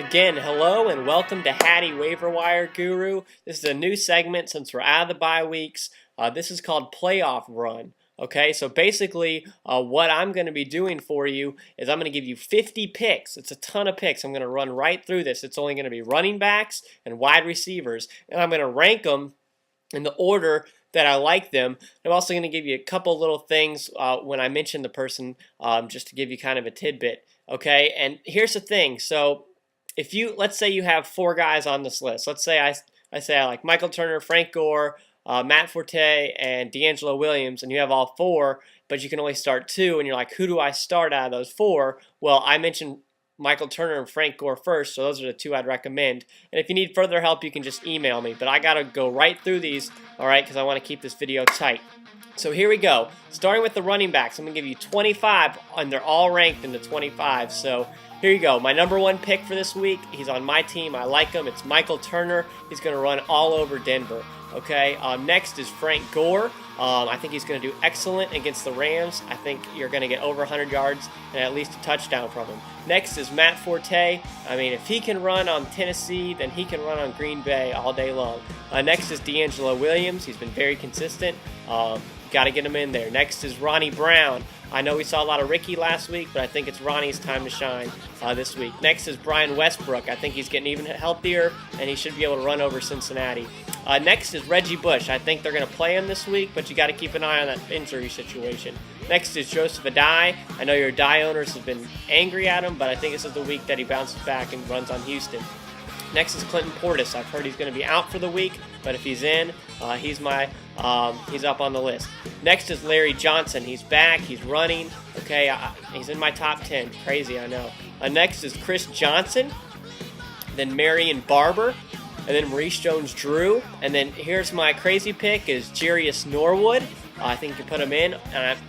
Again, hello and welcome to Hatty Waiver Guru. This is a new segment since we're out of the bye weeks. This is called Playoff Run. Okay, so basically what I'm going to be doing for you is I'm going to give you 50 picks. It's a ton of picks. I'm going to run right through this. It's only going to be running backs and wide receivers, and I'm going to rank them in the order that I like them. I'm also going to give you a couple little things when I mention the person, just to give you kind of a tidbit. Okay, and here's the thing. So if you, let's say you have 4 guys on this list. Let's say I say I like Michael Turner, Frank Gore, Matt Forte, and DeAngelo Williams, and you have all 4, but you can only start 2, and you're like, who do I start out of those 4? Well, I mentioned Michael Turner and Frank Gore first, so those are the 2 I'd recommend. And if you need further help, you can just email me. But I got to go right through these, all right, because I want to keep this video tight. So here we go. Starting with the running backs, I'm going to give you 25, and they're all ranked in the 25. So here you go. My number 1 pick for this week, he's on my team. I like him. It's Michael Turner. He's going to run all over Denver. Okay, next is Frank Gore. I think he's going to do excellent against the Rams. I think you're going to get over 100 yards and at least a touchdown from him. Next is Matt Forte. I mean, if he can run on Tennessee, then he can run on Green Bay all day long. Next is DeAngelo Williams. He's been very consistent. Got to get him in there. Next is Ronnie Brown. I know we saw a lot of Ricky last week, but I think it's Ronnie's time to shine this week. Next is Brian Westbrook. I think he's getting even healthier, and he should be able to run over Cincinnati. Next is Reggie Bush. I think they're going to play him this week, but you got to keep an eye on that injury situation. Next is Joseph Addai. I know your Addai owners have been angry at him, but I think this is the week that he bounces back and runs on Houston. Next is Clinton Portis. I've heard he's going to be out for the week, but if he's in, he's up on the list. Next is Larry Johnson. He's back. He's running. Okay, he's in my top 10. Crazy, I know. Next is Chris Johnson. Then Marion Barber. And then Maurice Jones-Drew. And then here's my crazy pick is Jerious Norwood. I think you can put him in. And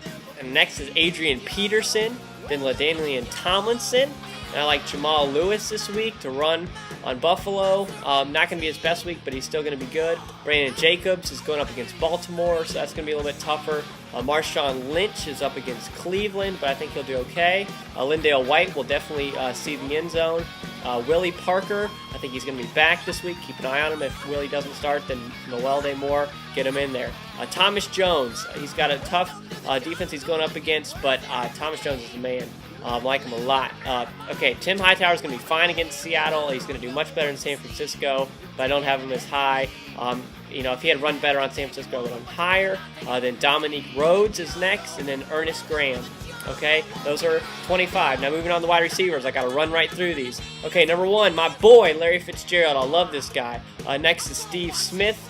next is Adrian Peterson. Then LaDainian Tomlinson. And I like Jamal Lewis this week to run on Buffalo. Not going to be his best week, but he's still going to be good. Brandon Jacobs is going up against Baltimore, so that's going to be a little bit tougher. Marshawn Lynch is up against Cleveland, but I think he'll do okay. LenDale White will definitely see the end zone. Willie Parker, I think he's going to be back this week. Keep an eye on him. If Willie doesn't start, then Noel Day Moore, get him in there. Thomas Jones, he's got a tough defense he's going up against, but Thomas Jones is the man. I like him a lot. Okay, Tim Hightower is going to be fine against Seattle. He's going to do much better in San Francisco, but I don't have him as high. If he had run better on San Francisco, I would have him higher. Then Dominic Rhodes is next, and then Earnest Graham. Okay, those are 25. Now moving on to wide receivers, I got to run right through these. Okay, number 1, my boy, Larry Fitzgerald. I love this guy. Next is Steve Smith.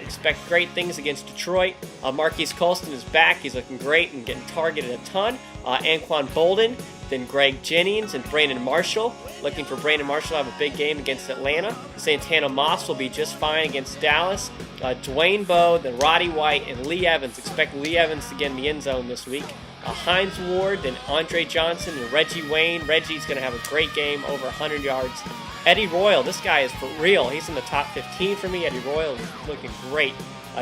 Expect great things against Detroit. Marquise Colston is back. He's looking great and getting targeted a ton. Anquan Bolden, then Greg Jennings and Brandon Marshall. Looking for Brandon Marshall to have a big game against Atlanta. Santana Moss will be just fine against Dallas. Dwayne Bowe, then Roddy White, and Lee Evans. Expect Lee Evans to get in the end zone this week. Hines Ward, then Andre Johnson, and Reggie Wayne. Reggie's going to have a great game, over 100 yards. Eddie Royal, this guy is for real. He's in the top 15 for me. Eddie Royal is looking great.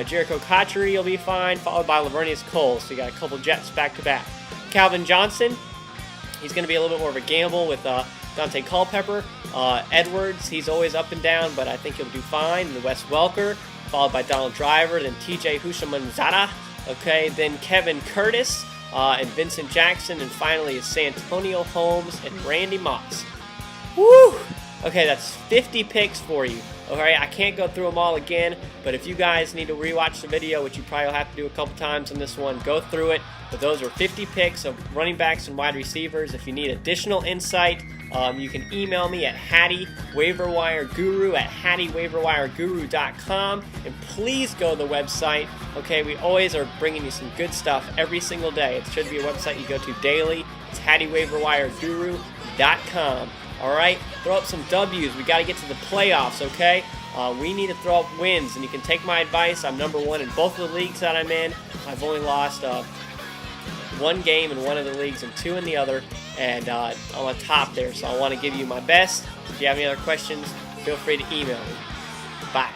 Jericho Cotchery will be fine, followed by Lavernius Cole. So you got a couple Jets back-to-back. Calvin Johnson, he's going to be a little bit more of a gamble with Dante Culpepper. Edwards, he's always up and down, but I think he'll do fine. And Wes Welker, followed by Donald Driver, then TJ Hushamanzada. Okay, then Kevin Curtis and Vincent Jackson, and finally is Santonio Holmes and Randy Moss. Woo! Okay, that's 50 picks for you. Alright, I can't go through them all again, but if you guys need to rewatch the video, which you probably will have to do a couple times on this one, go through it. But those are 50 picks of running backs and wide receivers. If you need additional insight, you can email me at hattywaiverwireguru@hattywaiverwireguru.com, and please go to the website. Okay, we always are bringing you some good stuff every single day. It should be a website you go to daily. It's hattywaiverwireguru.com. All right, throw up some W's. We got to get to the playoffs, okay? We need to throw up wins, and you can take my advice. I'm number 1 in both of the leagues that I'm in. I've only lost 1 game in one of the leagues and 2 in the other, and I'm on top there. So I want to give you my best. If you have any other questions, feel free to email me. Bye.